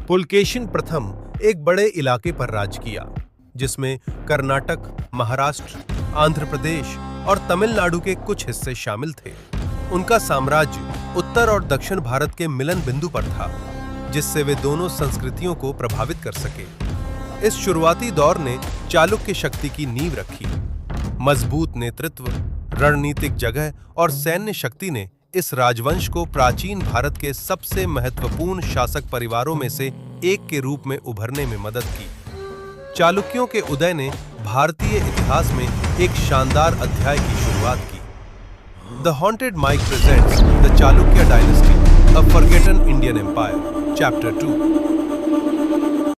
पुलकेशिन प्रथम एक बड़े इलाके पर राज किया, जिसमें कर्नाटक, महाराष्ट्र, आंध्र प्रदेश और तमिलनाडु के कुछ हिस्से शामिल थे। उनका साम्राज्य उत्तर और दक्षिण भारत के मिलन बिंदु पर था, जिससे वे दोनों संस्कृतियों को प्रभावित कर सके। इस शुरुआती दौर ने चालुक्य शक्ति की नींव रखी। मजबूत नेतृत्व, रणनीतिक जगह और सैन्य शक्ति ने इस राजवंश को प्राचीन भारत के सबसे महत्वपूर्ण शासक परिवारों में से एक के रूप में उभरने में मदद की। चालुक्यों के उदय ने भारतीय इतिहास में एक शानदार अध्याय की शुरुआत की। The haunted mic presents the Chalukya dynasty, a forgotten Indian empire, chapter 2।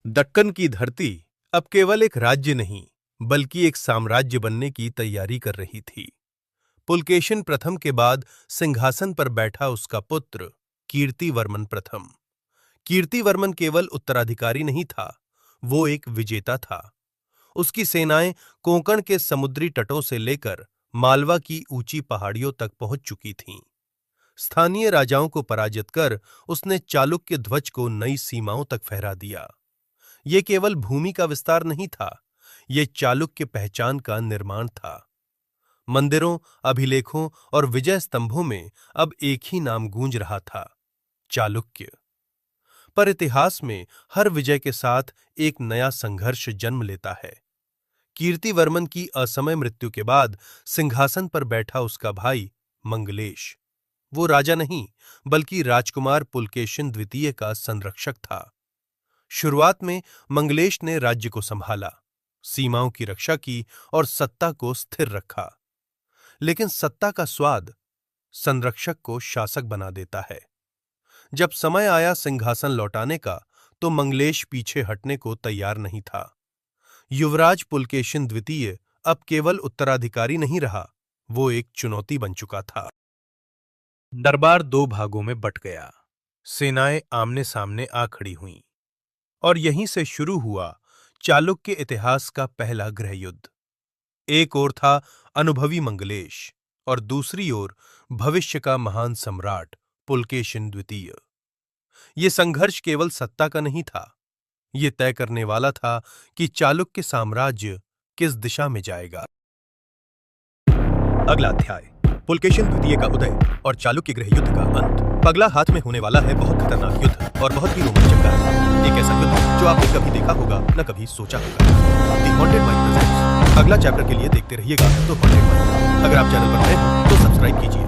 Deccan की धरती अब केवल एक राज्य नहीं, बल्कि एक साम्राज्य बनने की तैयारी कर रही थी। पुलकेशिन प्रथम के बाद सिंहासन पर बैठा उसका पुत्र कीर्तिवर्मन प्रथम। कीर्तिवर्मन केवल उत्तराधिकारी नहीं था, वो एक विजेता था। उसकी सेनाएं कोंकण के समुद्री तटों से लेकर मालवा की ऊंची पहाड़ियों तक पहुंच चुकी थीं। स्थानीय राजाओं को पराजित कर उसने चालुक्य ध्वज को नई सीमाओं तक फहरा दिया। ये केवल भूमि का विस्तार नहीं था, ये चालुक्य पहचान का निर्माण था। मंदिरों, अभिलेखों और विजय स्तंभों में अब एक ही नाम गूंज रहा था, चालुक्य। पर इतिहास में हर विजय के साथ एक नया संघर्ष जन्म लेता है। कीर्तिवर्मन की असमय मृत्यु के बाद सिंहासन पर बैठा उसका भाई मंगलेश, वो राजा नहीं बल्कि राजकुमार पुलकेशिन द्वितीय का संरक्षक था। शुरुआत में मंगलेश ने राज्य को संभाला, सीमाओं की रक्षा की और सत्ता को स्थिर रखा। लेकिन सत्ता का स्वाद संरक्षक को शासक बना देता है। जब समय आया सिंहासन लौटाने का, तो मंगलेश पीछे हटने को तैयार नहीं था। युवराज पुलकेशिन द्वितीय अब केवल उत्तराधिकारी नहीं रहा, वो एक चुनौती बन चुका था। दरबार दो भागों में बंट गया। सेनाएं आमने सामने आ खड़ी हुईं, और यहीं से शुरू हुआ चालुक्य इतिहास का पहला गृहयुद्ध। एक ओर था अनुभवी मंगलेश और दूसरी ओर भविष्य का महान सम्राट पुलकेशिन द्वितीय। ये संघर्ष केवल सत्ता का नहीं था, ये तय करने वाला था कि चालुक्य साम्राज्य किस दिशा में जाएगा। अगला अध्याय, पुलकेशिन द्वितीय का उदय और चालुक्य गृहयुद्ध का अंत। अगला हाथ में होने वाला है बहुत खतरनाक युद्ध और बहुत ही रोमांचक कार्य। एक ऐसा युद्ध जो आपने कभी देखा होगा न कभी सोचा होगा। The haunted mic presents. अगला चैप्टर के लिए देखते रहिएगा तो हॉन्टेड माइक। अगर आप चैनल पर नए हो तो सब्सक्राइब कीजिए।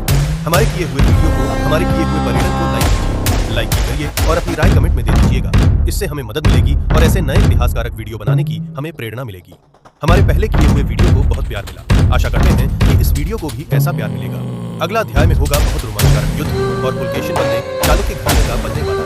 हमारे किए हुए वीडियो को, हमारे किए हुए परिणाम को लाइक करिए और अपनी राय कमेंट में दे दीजिएगा। इससे हमें मदद मिलेगी और ऐसे नए इतिहासकारक वीडियो बनाने की हमें प्रेरणा मिलेगी। हमारे पहले किए हुए वीडियो को बहुत प्यार मिला, आशा करते हैं कि इस वीडियो को भी ऐसा प्यार मिलेगा। अगला अध्याय में होगा बहुत रोमांचकारक युद्ध और पुलकेशिन बनने चालुक्य घराने का बनने वाला